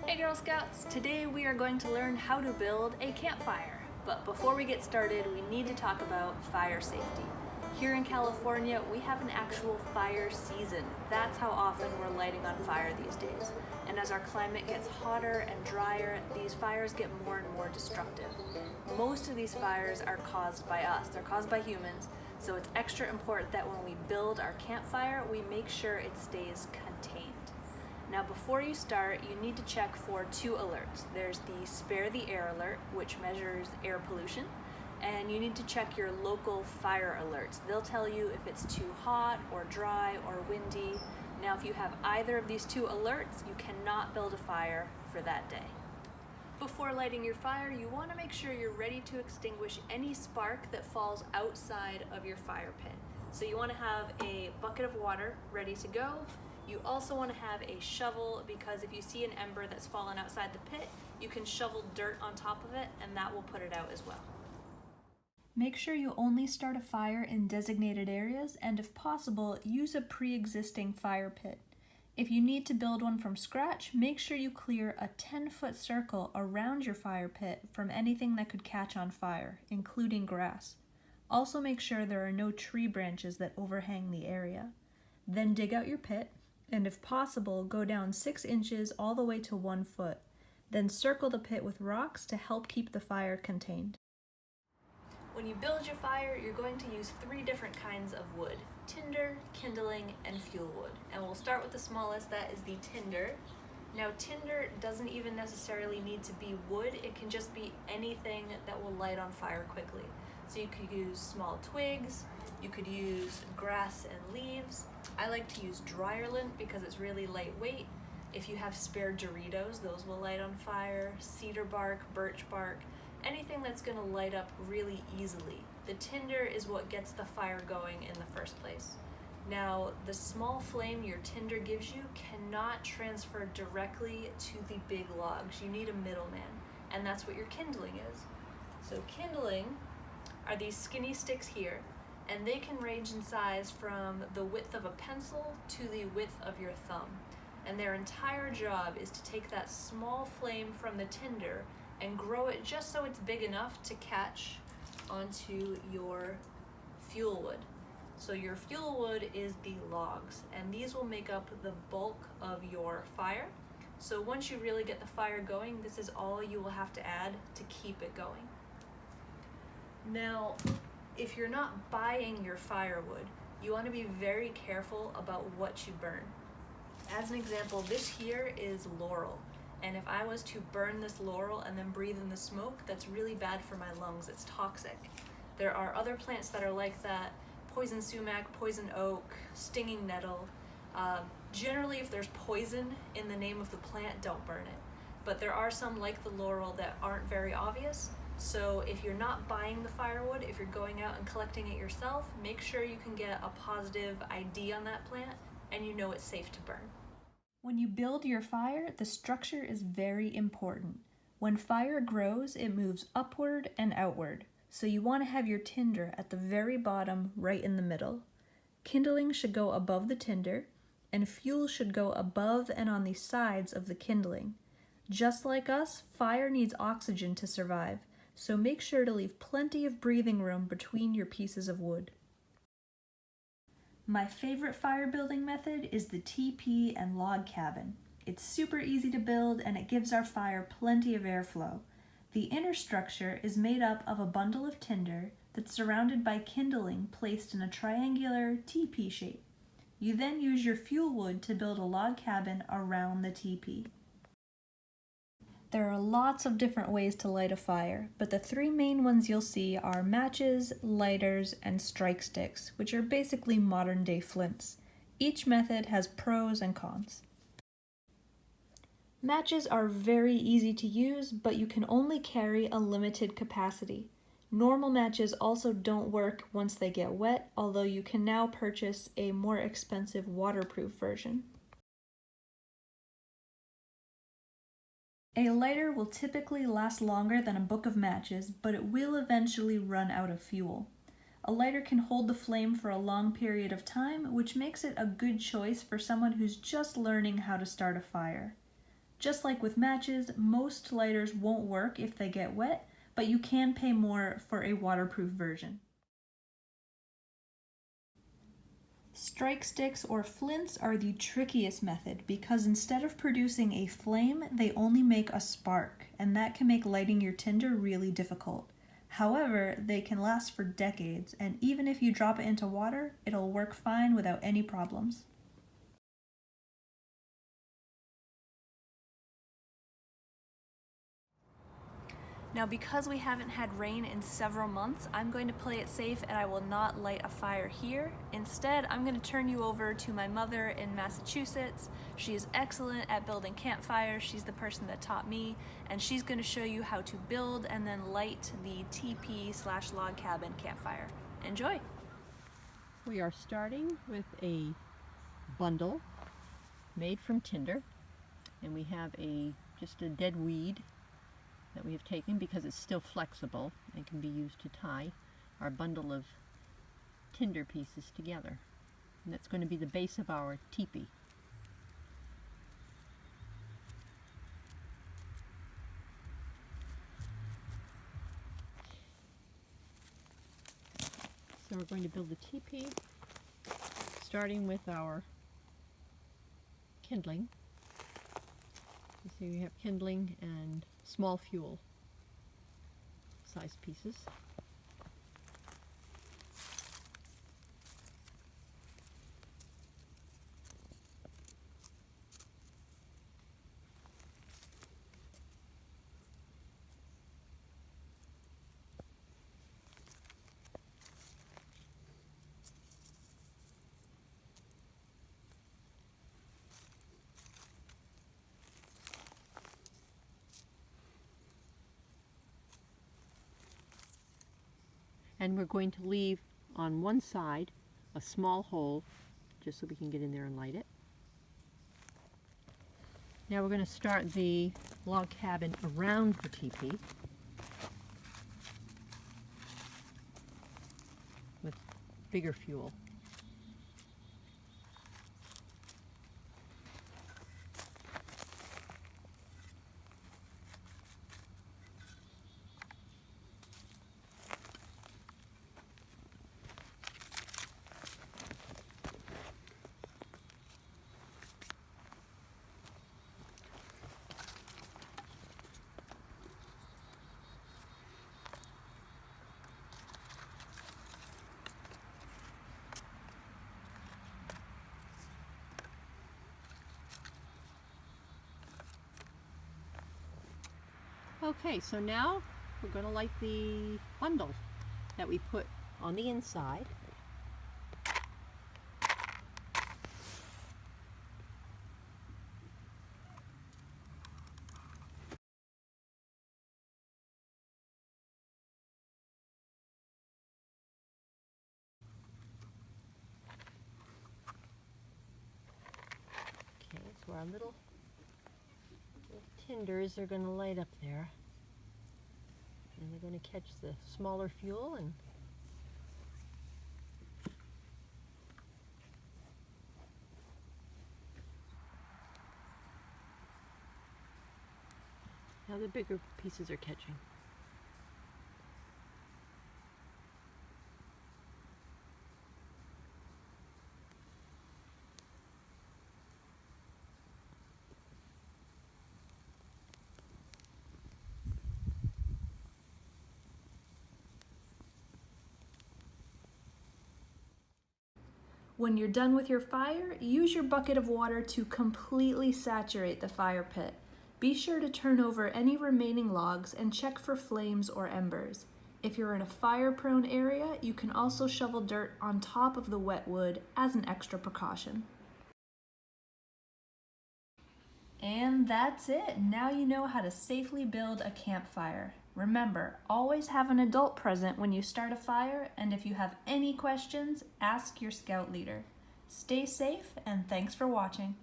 Hey Girl Scouts! Today we are going to learn how to build a campfire. But before we get started, we need to talk about fire safety. Here in California, we have an actual fire season. That's how often we're lighting on fire these days. And as our climate gets hotter and drier, these fires get more and more destructive. Most of these fires are caused by us. They're caused by humans, so it's extra important that when we build our campfire, we make sure it stays contained. Now before you start, you need to check for two alerts. There's the Spare the Air alert, which measures air pollution, and you need to check your local fire alerts. They'll tell you if it's too hot or dry or windy. Now if you have either of these two alerts, you cannot build a fire for that day. Before lighting your fire, you want to make sure you're ready to extinguish any spark that falls outside of your fire pit. So you want to have a bucket of water ready to go. You also want to have a shovel because if you see an ember that's fallen outside the pit, you can shovel dirt on top of it and that will put it out as well. Make sure you only start a fire in designated areas and if possible, use a pre-existing fire pit. If you need to build one from scratch, make sure you clear a 10-foot circle around your fire pit from anything that could catch on fire, including grass. Also make sure there are no tree branches that overhang the area. Then dig out your pit, and if possible, go down 6 inches all the way to 1 foot. Then circle the pit with rocks to help keep the fire contained. When you build your fire, you're going to use 3 different kinds of wood: tinder, kindling, and fuel wood. And we'll start with the smallest, that is the tinder. Now tinder doesn't even necessarily need to be wood, it can just be anything that will light on fire quickly. So you could use small twigs, you could use grass and leaves. I like to use dryer lint because it's really lightweight. If you have spare Doritos, those will light on fire. Cedar bark, birch bark, anything that's going to light up really easily. The tinder is what gets the fire going in the first place. Now, the small flame your tinder gives you cannot transfer directly to the big logs. You need a middleman, and that's what your kindling is. So kindling are these skinny sticks here, and they can range in size from the width of a pencil to the width of your thumb. And their entire job is to take that small flame from the tinder and grow it just so it's big enough to catch onto your fuel wood. So your fuel wood is the logs, and these will make up the bulk of your fire. So once you really get the fire going, this is all you will have to add to keep it going. Now, if you're not buying your firewood, you want to be very careful about what you burn. As an example, this here is laurel, and if I was to burn this laurel and then breathe in the smoke, that's really bad for my lungs. It's toxic. There are other plants that are like that: poison sumac, poison oak, stinging nettle. Generally, if there's poison in the name of the plant, don't burn it. But there are some like the laurel that aren't very obvious. So if you're not buying the firewood, if you're going out and collecting it yourself, make sure you can get a positive ID on that plant and you know it's safe to burn. When you build your fire, the structure is very important. When fire grows, it moves upward and outward. So you want to have your tinder at the very bottom, right in the middle. Kindling should go above the tinder, and fuel should go above and on the sides of the kindling. Just like us, fire needs oxygen to survive. So make sure to leave plenty of breathing room between your pieces of wood. My favorite fire building method is the teepee and log cabin. It's super easy to build and it gives our fire plenty of airflow. The inner structure is made up of a bundle of tinder that's surrounded by kindling placed in a triangular teepee shape. You then use your fuel wood to build a log cabin around the teepee. There are lots of different ways to light a fire, but the 3 main ones you'll see are matches, lighters, and strike sticks, which are basically modern-day flints. Each method has pros and cons. Matches are very easy to use, but you can only carry a limited capacity. Normal matches also don't work once they get wet, although you can now purchase a more expensive waterproof version. A lighter will typically last longer than a book of matches, but it will eventually run out of fuel. A lighter can hold the flame for a long period of time, which makes it a good choice for someone who's just learning how to start a fire. Just like with matches, most lighters won't work if they get wet, but you can pay more for a waterproof version. Strike sticks or flints are the trickiest method because instead of producing a flame, they only make a spark, and that can make lighting your tinder really difficult. However, they can last for decades, and even if you drop it into water, it'll work fine without any problems. Now, because we haven't had rain in several months, I'm going to play it safe and I will not light a fire here. Instead, I'm going to turn you over to my mother in Massachusetts. She is excellent at building campfires. She's the person that taught me, and she's going to show you how to build and then light the teepee/log cabin campfire. Enjoy! We are starting with a bundle made from tinder, and we have just a dead weed that we have taken because it's still flexible and can be used to tie our bundle of tinder pieces together. And that's going to be the base of our teepee. So we're going to build the teepee starting with our kindling. You see we have kindling and small fuel size pieces. And we're going to leave on one side a small hole just so we can get in there and light it. Now we're going to start the log cabin around the teepee with bigger fuel. Okay, so now we're going to light the bundle that we put on the inside. Okay, so our little tinders are going to light up there, and they're going to catch the smaller fuel, and now the bigger pieces are catching. When you're done with your fire, use your bucket of water to completely saturate the fire pit. Be sure to turn over any remaining logs and check for flames or embers. If you're in a fire-prone area, you can also shovel dirt on top of the wet wood as an extra precaution. And that's it. Now you know how to safely build a campfire. Remember, always have an adult present when you start a fire, and if you have any questions, ask your scout leader. Stay safe, and thanks for watching.